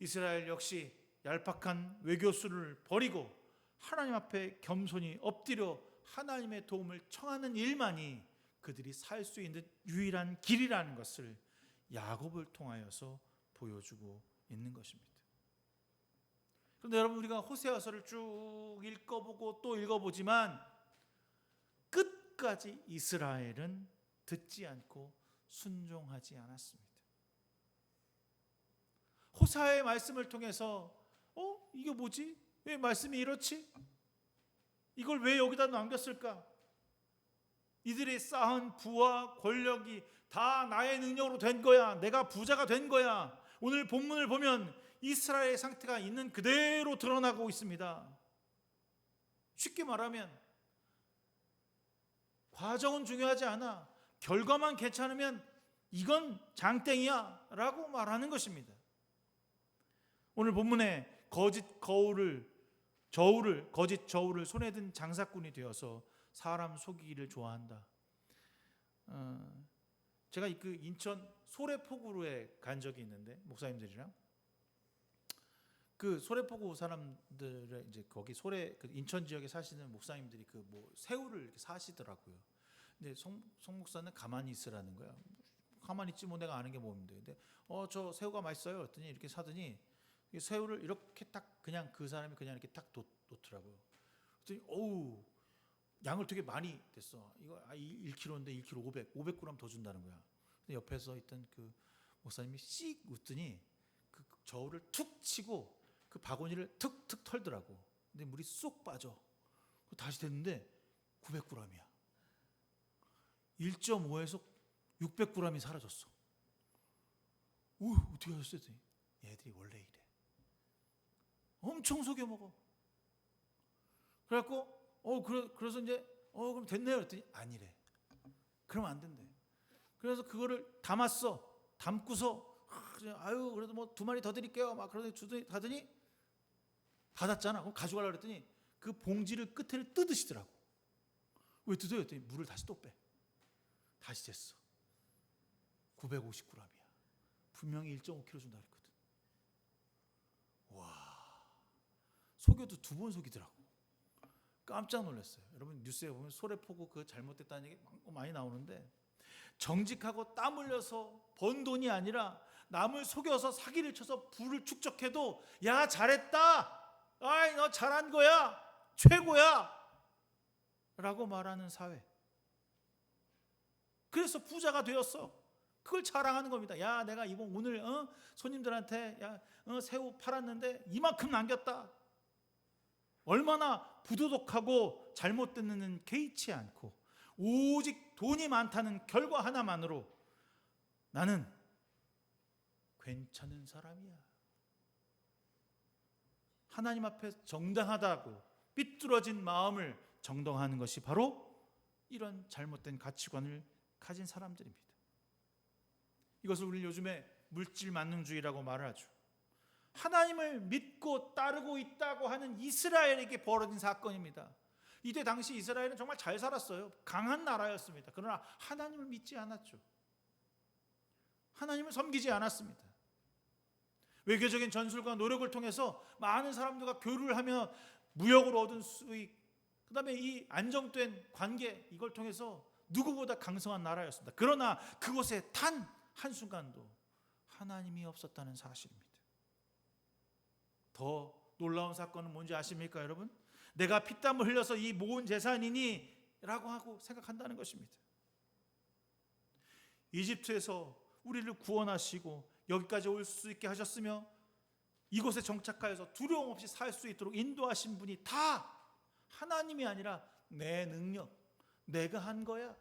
이스라엘 역시 얄팍한 외교수를 버리고 하나님 앞에 겸손히 엎드려 하나님의 도움을 청하는 일만이 그들이 살 수 있는 유일한 길이라는 것을 야곱을 통하여서 보여주고 있는 것입니다. 그런데 여러분, 우리가 호세아서를 쭉 읽어보고 또 읽어보지만 끝까지 이스라엘은 듣지 않고 순종하지 않았습니다. 호세아의 말씀을 통해서 이게 뭐지? 왜 말씀이 이렇지? 이걸 왜 여기다 남겼을까? 이들이 쌓은 부와 권력이 다 나의 능력으로 된 거야. 내가 부자가 된 거야. 오늘 본문을 보면 이스라엘의 상태가 있는 그대로 드러나고 있습니다. 쉽게 말하면 과정은 중요하지 않아. 결과만 괜찮으면 이건 장땡이야 라고 말하는 것입니다. 오늘 본문에 거짓 저울을 손에 든 장사꾼이 되어서 사람 속이기를 좋아한다. 제가 그 인천 소래포구에 간 적이 있는데, 목사님들이랑 그 소래포구 사람들의 이제 거기 그 인천 지역에 사시는 목사님들이 그 뭐 새우를 이렇게 사시더라고요. 근데 송 목사는 가만히 있으라는 거야. 가만히 있지 뭐, 내가 아는 게 뭔데. 근데 저 새우가 맛있어요. 그랬더니 이렇게 사더니 새우를 이렇게 딱 그냥 그 사람이 그냥 이렇게 딱 놓더라고요. 그랬더니 양을 되게 많이 됐어. 이거 1kg인데 1kg 500g 더 준다는 거야. 근데 옆에서 있던 그 목사님이 씩 웃더니 그 저울을 툭 치고 그 바구니를 툭툭 털더라고. 근데 물이 쏙 빠져. 다시 됐는데 900g이야. 1.5에서 600g이 사라졌어. 어떻게 하셨어요? 얘들이 원래 이래. 엄청 속여 먹어. 그래갖고 그래서 이제 그럼 됐네요. 그랬더니 아니래. 그러면 안 된대. 그래서 그거를 담고서 그래도 뭐 2마리 더 드릴게요. 막 그러더니 하더니 받았잖아. 그럼 가져가려고 그랬더니 그 봉지를 끝을 뜯으시더라고. 왜 뜯어요? 그랬더니 물을 다시 또 빼. 다시 쟀어. 950g이야. 분명히 1.5kg 준다 그랬거든. 와, 속여도 2번 속이더라고. 깜짝 놀랐어요. 여러분 뉴스에 보면 소래포구 그 잘못됐다는 얘기 많이 나오는데, 정직하고 땀 흘려서 번 돈이 아니라 남을 속여서 사기를 쳐서 부를 축적해도 야 잘했다, 아이 너 잘한 거야, 최고야 라고 말하는 사회. 그래서 부자가 되었어. 그걸 자랑하는 겁니다. 야 내가 이번 오늘 손님들한테 새우 팔았는데 이만큼 남겼다. 얼마나 부도덕하고 잘못됐는지는 개의치 않고 오직 돈이 많다는 결과 하나만으로 나는 괜찮은 사람이야. 하나님 앞에 정당하다고 삐뚤어진 마음을 정당화하는 것이 바로 이런 잘못된 가치관을 가진 사람들입니다. 이것을 우리 요즘에 물질 만능주의라고 말을 하죠. 하나님을 믿고 따르고 있다고 하는 이스라엘에게 벌어진 사건입니다. 이때 당시 이스라엘은 정말 잘 살았어요. 강한 나라였습니다. 그러나 하나님을 믿지 않았죠. 하나님을 섬기지 않았습니다. 외교적인 전술과 노력을 통해서 많은 사람들과 교류를 하며 무역으로 얻은 수익, 그 다음에 이 안정된 관계, 이걸 통해서 누구보다 강성한 나라였습니다. 그러나 그곳에 단 한순간도 하나님이 없었다는 사실입니다. 더 놀라운 사건은 뭔지 아십니까, 여러분? 내가 피땀을 흘려서 이 모은 재산이니 라고 하고 생각한다는 것입니다. 이집트에서 우리를 구원하시고 여기까지 올 수 있게 하셨으며 이곳에 정착하여서 두려움 없이 살 수 있도록 인도하신 분이 다 하나님이 아니라 내 능력, 내가 한 거야.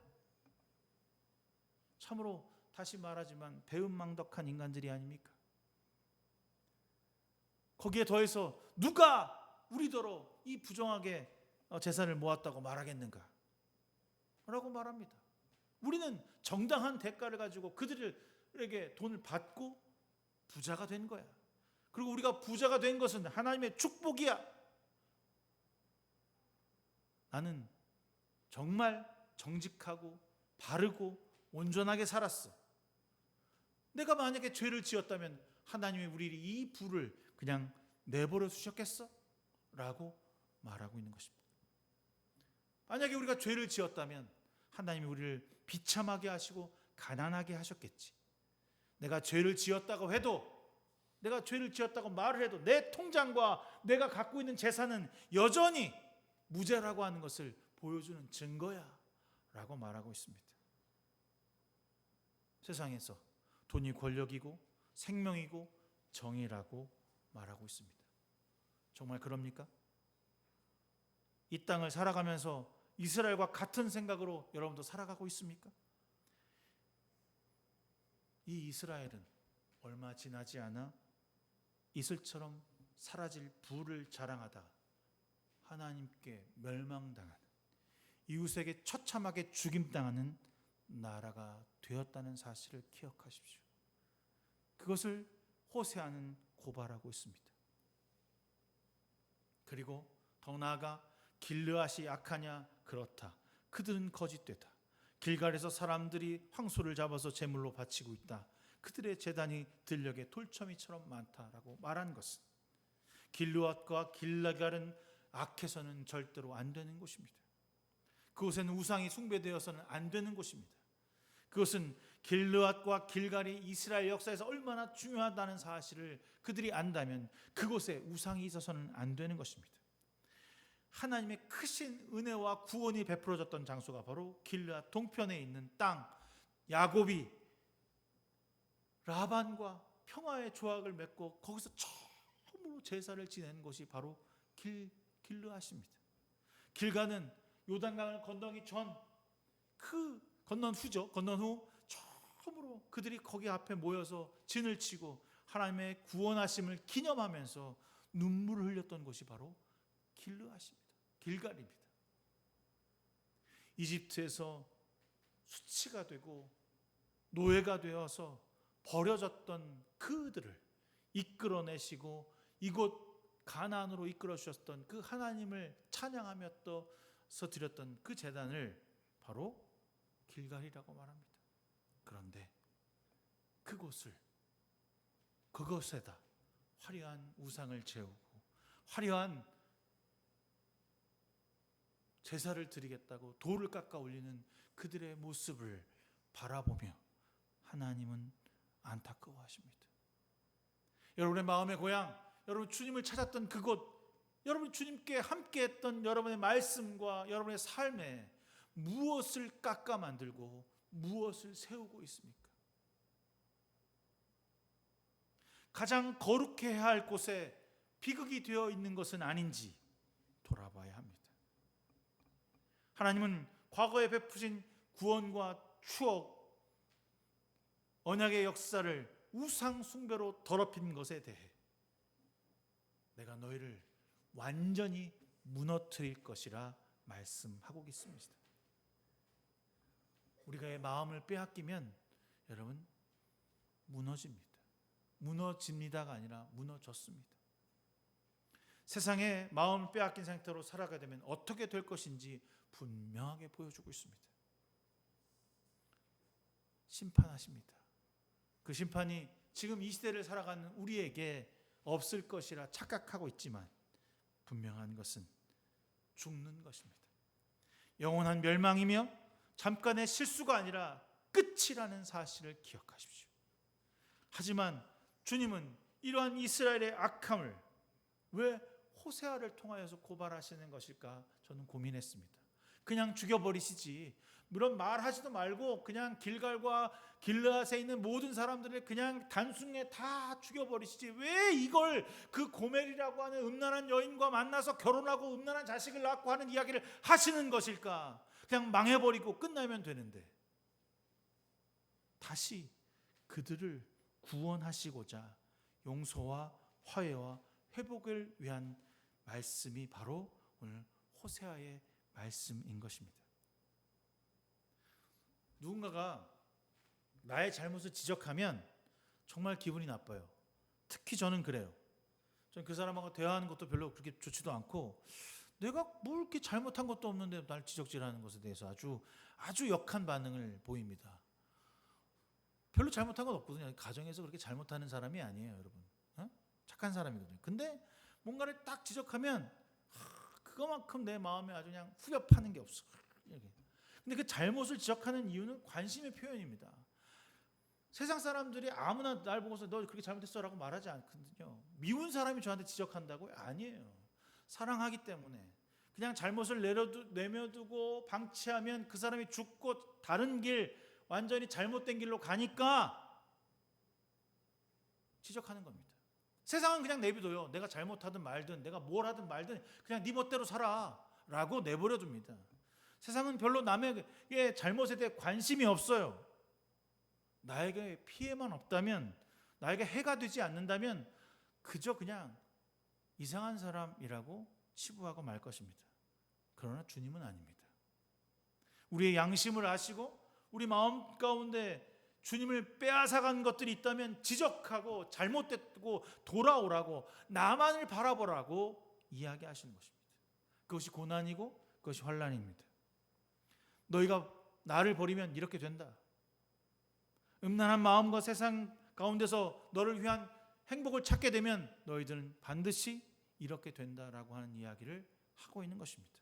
참으로 다시 말하지만 배은망덕한 인간들이 아닙니까? 거기에 더해서 누가 우리더러 이 부정하게 재산을 모았다고 말하겠는가? 라고 말합니다. 우리는 정당한 대가를 가지고 그들에게 돈을 받고 부자가 된 거야. 그리고 우리가 부자가 된 것은 하나님의 축복이야. 나는 정말 정직하고 바르고 온전하게 살았어. 내가 만약에 죄를 지었다면 하나님이 우리를 이 부를 그냥 내버려 두셨겠어? 라고 말하고 있는 것입니다. 만약에 우리가 죄를 지었다면 하나님이 우리를 비참하게 하시고 가난하게 하셨겠지. 내가 죄를 지었다고 해도, 내가 죄를 지었다고 말을 해도 내 통장과 내가 갖고 있는 재산은 여전히 무죄라고 하는 것을 보여주는 증거야 라고 말하고 있습니다. 세상에서 돈이 권력이고 생명이고 정의라고 말하고 있습니다. 정말 그럽니까? 이 땅을 살아가면서 이스라엘과 같은 생각으로 여러분도 살아가고 있습니까? 이 이스라엘은 얼마 지나지 않아 이슬처럼 사라질 부를 자랑하다 하나님께 멸망당하는, 이웃에게 처참하게 죽임당하는 나라가 되었다는 사실을 기억하십시오. 그것을 호세아는 고발하고 있습니다. 그리고 더 나아가 길르앗이 악하냐? 그렇다. 그들은 거짓되다. 길갈에서 사람들이 황소를 잡아서 제물로 바치고 있다. 그들의 제단이 들녘에 돌처미처럼 많다라고 말한 것은 길르앗과 길갈은 악해서는 절대로 안 되는 곳입니다. 그곳에는 우상이 숭배되어서는 안 되는 곳입니다. 그것은 길르앗과 길갈이 이스라엘 역사에서 얼마나 중요하다는 사실을 그들이 안다면 그곳에 우상이 있어서는 안 되는 것입니다. 하나님의 크신 은혜와 구원이 베풀어졌던 장소가 바로 길르앗 동편에 있는 땅, 야곱이 라반과 평화의 조약을 맺고 거기서 처음으로 제사를 지내는 곳이 바로 길르앗입니다. 길가는 요단강을 건너기 전 건넌 후 처음으로 그들이 거기 앞에 모여서 진을 치고 하나님의 구원하심을 기념하면서 눈물을 흘렸던 곳이 바로 길르앗입니다. 길갈입니다. 이집트에서 수치가 되고 노예가 되어서 버려졌던 그들을 이끌어내시고 이곳 가나안으로 이끌어 주셨던 그 하나님을 찬양하며 떠서 드렸던 그 제단을 바로 길갈이라고 말합니다. 그런데 그것에다 화려한 우상을 재우고 화려한 제사를 드리겠다고 돌을 깎아 올리는 그들의 모습을 바라보며 하나님은 안타까워하십니다. 여러분의 마음의 고향, 여러분 주님을 찾았던 그곳, 여러분 주님께 함께했던 여러분의 말씀과 여러분의 삶에 무엇을 깎아 만들고 무엇을 세우고 있습니까? 가장 거룩해야 할 곳에 비극이 되어 있는 것은 아닌지 돌아봐야 합니다. 하나님은 과거에 베푸신 구원과 추억, 언약의 역사를 우상 숭배로 더럽힌 것에 대해 내가 너희를 완전히 무너뜨릴 것이라 말씀하고 있습니다. 우리가 마음을 빼앗기면 여러분 무너집니다. 무너집니다가 아니라 무너졌습니다. 세상에 마음을 빼앗긴 상태로 살아가게 되면 어떻게 될 것인지 분명하게 보여주고 있습니다. 심판하십니다. 그 심판이 지금 이 시대를 살아가는 우리에게 없을 것이라 착각하고 있지만 분명한 것은 죽는 것입니다. 영원한 멸망이며 잠깐의 실수가 아니라 끝이라는 사실을 기억하십시오. 하지만 주님은 이러한 이스라엘의 악함을 왜 호세아를 통하여서 고발하시는 것일까 저는 고민했습니다. 그냥 죽여버리시지, 물론 말하지도 말고 그냥 길갈과 길르앗에 있는 모든 사람들을 그냥 단순에 다 죽여버리시지, 왜 이걸 그 고멜이라고 하는 음란한 여인과 만나서 결혼하고 음란한 자식을 낳고 하는 이야기를 하시는 것일까? 그냥 망해버리고 끝나면 되는데 다시 그들을 구원하시고자 용서와 화해와 회복을 위한 말씀이 바로 오늘 호세아의 말씀인 것입니다. 누군가가 나의 잘못을 지적하면 정말 기분이 나빠요. 특히 저는 그래요. 저는 그 사람하고 대화하는 것도 별로 그렇게 좋지도 않고, 내가 뭘 이렇게 잘못한 것도 없는데 날 지적질하는 것에 대해서 아주 역한 반응을 보입니다. 별로 잘못한 건 없거든요. 가정에서 그렇게 잘못하는 사람이 아니에요, 여러분. 착한 사람이거든요. 근데 뭔가를 딱 지적하면 그거만큼 내 마음에 아주 그냥 후벼 파는 게 없어. 근데 그 잘못을 지적하는 이유는 관심의 표현입니다. 세상 사람들이 아무나 날 보고서 너 그렇게 잘못했어라고 말하지 않거든요. 미운 사람이 저한테 지적한다고요? 아니에요. 사랑하기 때문에. 그냥 잘못을 내며두고 방치하면 그 사람이 죽고 다른 길, 완전히 잘못된 길로 가니까 지적하는 겁니다. 세상은 그냥 내비둬요. 내가 잘못하든 말든 내가 뭘 하든 말든 그냥 네 멋대로 살아 라고 내버려 둡니다. 세상은 별로 남의 잘못에 대해 관심이 없어요. 나에게 피해만 없다면, 나에게 해가 되지 않는다면 그저 그냥 이상한 사람이라고 치부하고 말 것입니다. 그러나 주님은 아닙니다. 우리의 양심을 아시고 우리 마음 가운데 주님을 빼앗아간 것들이 있다면 지적하고 잘못됐고 돌아오라고, 나만을 바라보라고 이야기하시는 것입니다. 그것이 고난이고 그것이 환난입니다. 너희가 나를 버리면 이렇게 된다. 음란한 마음과 세상 가운데서 너를 위한 행복을 찾게 되면 너희들은 반드시 이렇게 된다라고 하는 이야기를 하고 있는 것입니다.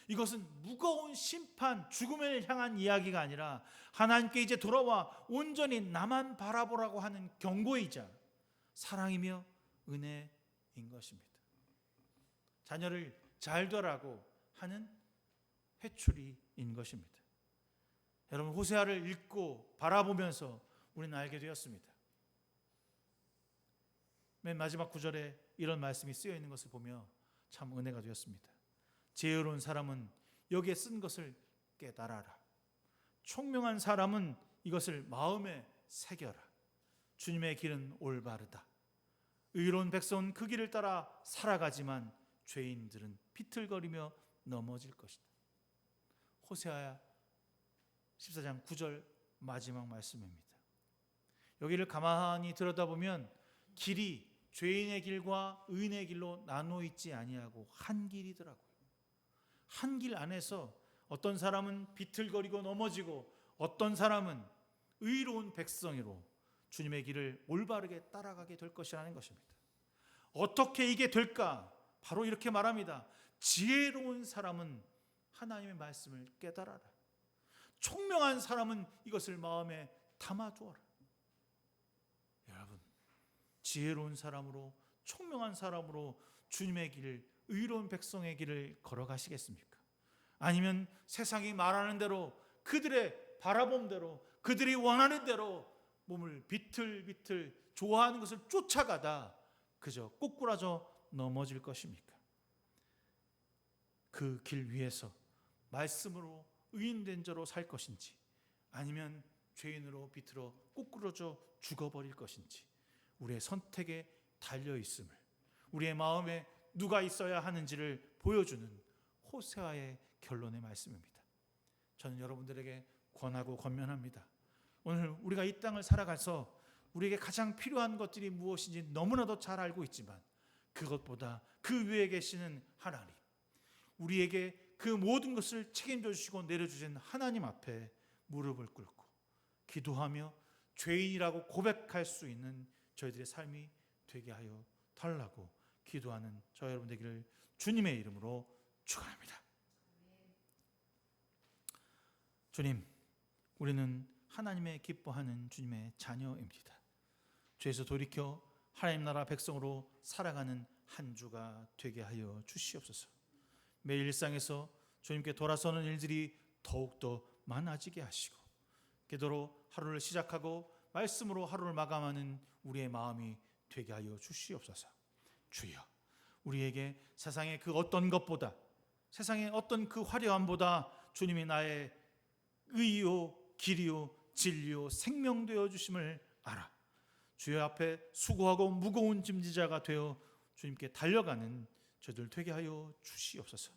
이것은 무거운 심판, 죽음을 향한 이야기가 아니라 하나님께 이제 돌아와 온전히 나만 바라보라고 하는 경고이자 사랑이며 은혜인 것입니다. 자녀를 잘 되라고 하는 회초리인 것입니다. 여러분, 호세아를 읽고 바라보면서 우리는 알게 되었습니다. 맨 마지막 구절에 이런 말씀이 쓰여 있는 것을 보며 참 은혜가 되었습니다. 지혜로운 사람은 여기에 쓴 것을 깨달아라. 총명한 사람은 이것을 마음에 새겨라. 주님의 길은 올바르다. 의로운 백성은 그 길을 따라 살아가지만 죄인들은 비틀거리며 넘어질 것이다. 호세아 14장 9절 마지막 말씀입니다. 여기를 가만히 들여다보면 길이 죄인의 길과 의인의 길로 나눠 있지 아니하고 한 길이더라고요. 한 길 안에서 어떤 사람은 비틀거리고 넘어지고 어떤 사람은 의로운 백성으로 주님의 길을 올바르게 따라가게 될 것이라는 것입니다. 어떻게 이게 될까? 바로 이렇게 말합니다. 지혜로운 사람은 하나님의 말씀을 깨달아라. 총명한 사람은 이것을 마음에 담아두어라. 여러분, 지혜로운 사람으로, 총명한 사람으로 주님의 길을, 의로운 백성의 길을 걸어가시겠습니까? 아니면 세상이 말하는 대로, 그들의 바라봄대로, 그들이 원하는 대로 몸을 비틀비틀 좋아하는 것을 쫓아가다 그저 꼬꾸라져 넘어질 것입니까? 그 길 위에서 말씀으로 의인된 자로 살 것인지, 아니면 죄인으로 비틀어 꼬꾸라져 죽어버릴 것인지, 우리의 선택에 달려 있음을, 우리의 마음에 누가 있어야 하는지를 보여주는 호세아의 결론의 말씀입니다. 저는 여러분들에게 권하고 권면합니다. 오늘 우리가 이 땅을 살아가서 우리에게 가장 필요한 것들이 무엇인지 너무나도 잘 알고 있지만 그것보다 그 위에 계시는 하나님, 우리에게 그 모든 것을 책임져 주시고 내려주신 하나님 앞에 무릎을 꿇고 기도하며 죄인이라고 고백할 수 있는 저희들의 삶이 되게 하여 달라고 기도하는 저 여러분 되기를 주님의 이름으로 축원합니다. 주님, 우리는 하나님의 기뻐하는 주님의 자녀입니다. 죄에서 돌이켜 하나님 나라 백성으로 살아가는 한 주가 되게 하여 주시옵소서. 매일 일상에서 주님께 돌아서는 일들이 더욱더 많아지게 하시고 기도로 하루를 시작하고 말씀으로 하루를 마감하는 우리의 마음이 되게 하여 주시옵소서. 주여, 우리에게 세상의 그 어떤 것보다, 세상의 어떤 그 화려함보다 주님이 나의 의요 길이요 진리요 생명되어 주심을 알아 주여 앞에 수고하고 무거운 짐지자가 되어 주님께 달려가는 저들 되게 하여 주시옵소서.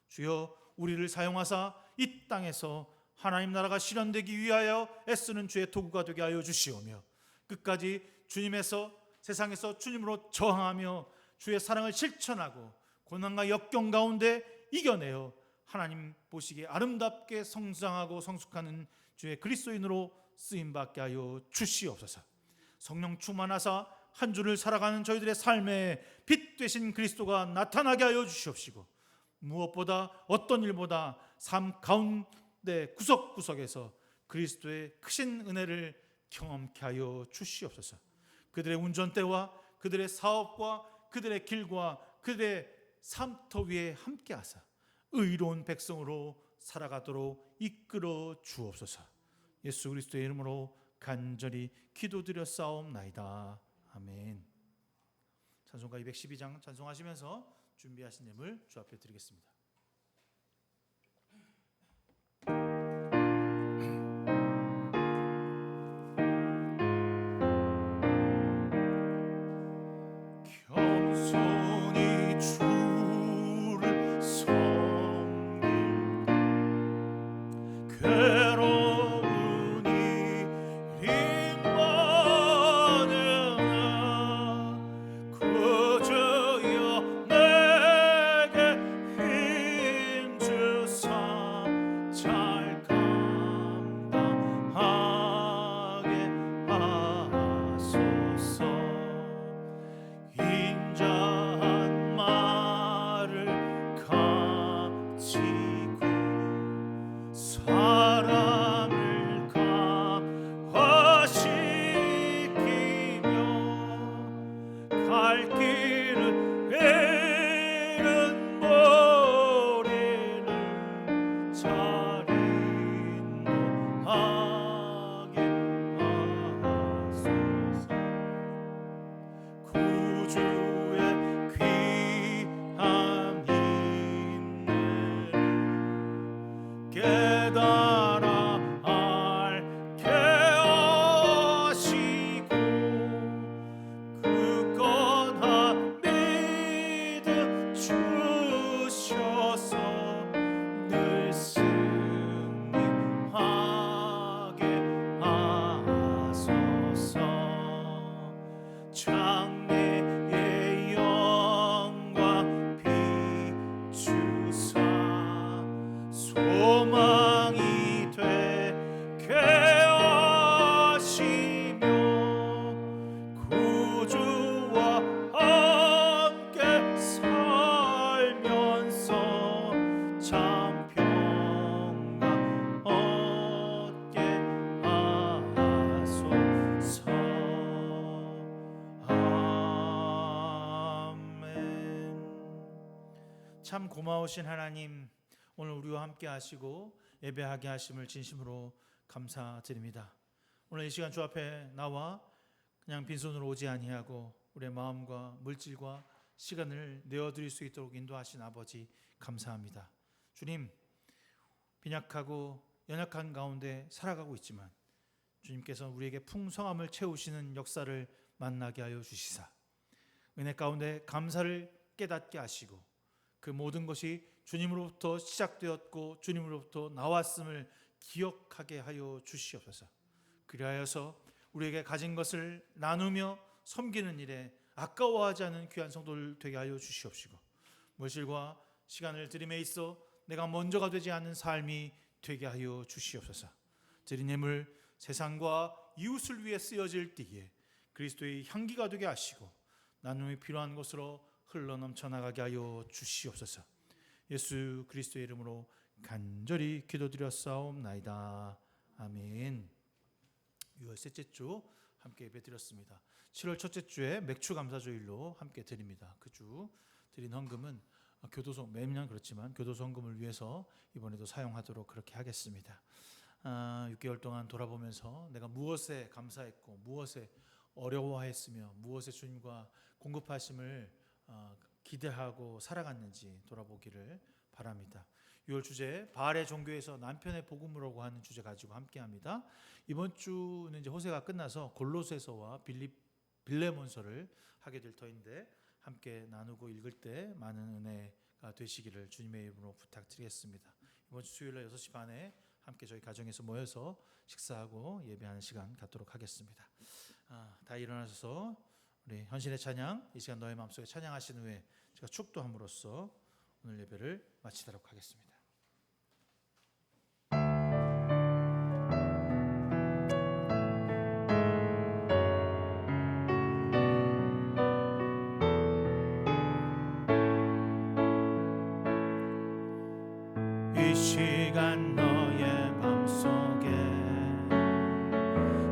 주여, 우리를 사용하사 이 땅에서 하나님 나라가 실현되기 위하여 애쓰는 주의 도구가 되게 하여 주시오며 끝까지 주님에서 세상에서 주님으로 저항하며 주의 사랑을 실천하고 고난과 역경 가운데 이겨내어 하나님 보시기에 아름답게 성장하고 성숙하는 주의 그리스도인으로 쓰임받게 하여 주시옵소서. 성령 충만하사 한 주를 살아가는 저희들의 삶에 빛 되신 그리스도가 나타나게 하여 주시옵시고 무엇보다 어떤 일보다 삶 가운데 구석구석에서 그리스도의 크신 은혜를 경험케 하여 주시옵소서. 그들의 운전대와 그들의 사업과 그들의 길과 그들의 삶터 위에 함께하사 의로운 백성으로 살아가도록 이끌어 주옵소서. 예수 그리스도의 이름으로 간절히 기도드려 싸움나이다. 아멘. 찬송가 212장 찬송하시면서 준비하신 예물 주 앞에 드리겠습니다. 겸손히 주를 섬기다 괴로운 일이 많으나 그저여 내게 힘 주사 잘 감당하게 하소서. 인자한 말을 가지고 사람을 감화시키며 갈 길을 잃은 머리를 잘 인도하게 하소서. 구주의 귀한 인내를 깨달아 알게 하시고 굳건한 믿음 주셔서 늘 승리하게 하소서. 장래의 영광 비추사 소망이 되게 하시며 구주와 함께 살면서 참 평강 얻게 하소서. 참 고마우신 하나님, 오늘 우리와 함께 하시고 예배하게 하심을 진심으로 감사드립니다. 오늘 이 시간 주 앞에 나와 그냥 빈손으로 오지 아니하고 우리의 마음과 물질과 시간을 내어드릴 수 있도록 인도하신 아버지 감사합니다. 주님, 빈약하고 연약한 가운데 살아가고 있지만 주님께서 우리에게 풍성함을 채우시는 역사를 만나게 하여 주시사 은혜 가운데 감사를 깨닫게 하시고 그 모든 것이 주님으로부터 시작되었고 주님으로부터 나왔음을 기억하게 하여 주시옵소서. 그리하여서 우리에게 가진 것을 나누며 섬기는 일에 아까워하지 않은 귀한 성도들 되게 하여 주시옵시고, 물질과 시간을 드림에 있어 내가 먼저가 되지 않는 삶이 되게 하여 주시옵소서. 드린 예물 세상과 이웃을 위해 쓰여질 때에 그리스도의 향기가 되게 하시고 나눔이 필요한 것으로 흘러넘쳐 나가게 하여 주시옵소서. 예수 그리스도의 이름으로 간절히 기도드렸사옵나이다. 아멘. 6월 셋째 주 함께 예배드렸습니다. 7월 첫째 주에 맥주 감사주일로 함께 드립니다. 그 주 드린 헌금은 교도소, 매년 그렇지만 교도소 헌금을 위해서 이번에도 사용하도록 그렇게 하겠습니다. 6개월 동안 돌아보면서 내가 무엇에 감사했고 무엇에 어려워했으며 무엇에 주님과 공급하심을 기대하고 살아갔는지 돌아보기를 바랍니다. 6월 주제 바알의 종교에서 남편의 복음으로고 하는 주제 가지고 함께합니다. 이번 주는 이제 호세가 끝나서 골로새서와 빌레몬서를 하게 될 터인데 함께 나누고 읽을 때 많은 은혜가 되시기를 주님의 이름으로 부탁드리겠습니다. 이번 주 수요일 6시 반에 함께 저희 가정에서 모여서 식사하고 예배하는 시간 갖도록 하겠습니다. 다 일어나셔서 우리 헌신의 찬양, 이 시간 너의 마음속에 찬양하신 후에 제가 축도함으로써 오늘 예배를 마치도록 하겠습니다. 이 시간 너의 맘속에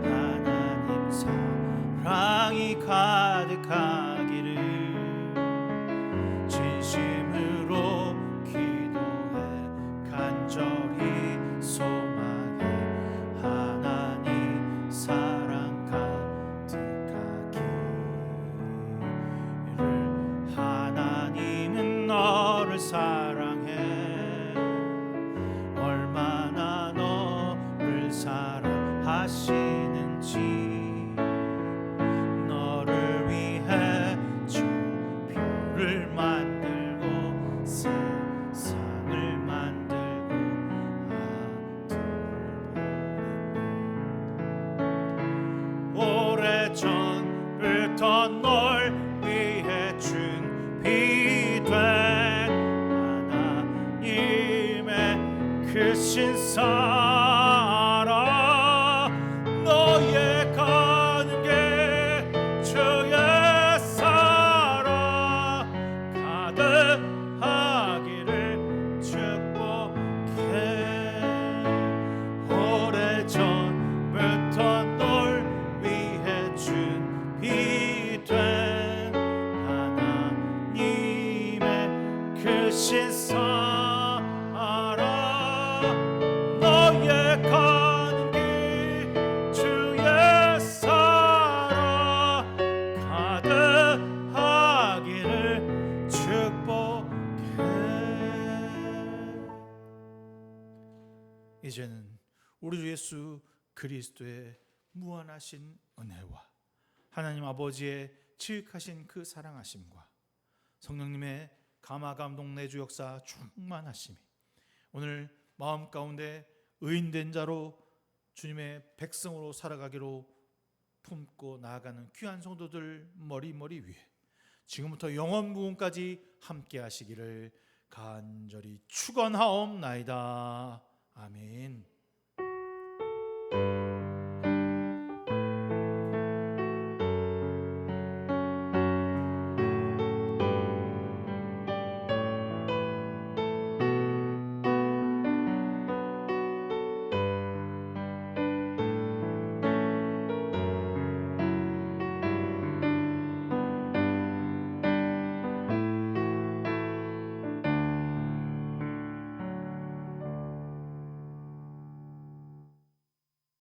하나님 사랑이 가득하기를 진심으로 기도해 간절히 소망해 하나님 사랑 가득하기를. 하나님은 너를 사랑해 얼마나 너를 사랑하시는지 너를 위해 저 별을 만들고 세상을 만들고 아들을 오래전부터 널 위해 준비된 크신 사랑 너의 가는 게 주의 사랑 가득하기를 축복해. 오래전부터 널 위해 준비된 하나님의 크신 사랑 너의 가는 길 주의 사랑 가득하기를 축복해. 이제는 우리 주 예수 그리스도의 무한하신 은혜와 하나님 아버지의 지극하신 그 사랑하심과 성령님의 감화 감동 내주 역사 충만하심이 오늘 마음 가운데 의인된 자로 주님의 백성으로 살아가기로 품고 나아가는 귀한 성도들 머리머리 위에 지금부터 영원 무궁까지 함께 하시기를 간절히 축원하옵나이다. 아멘.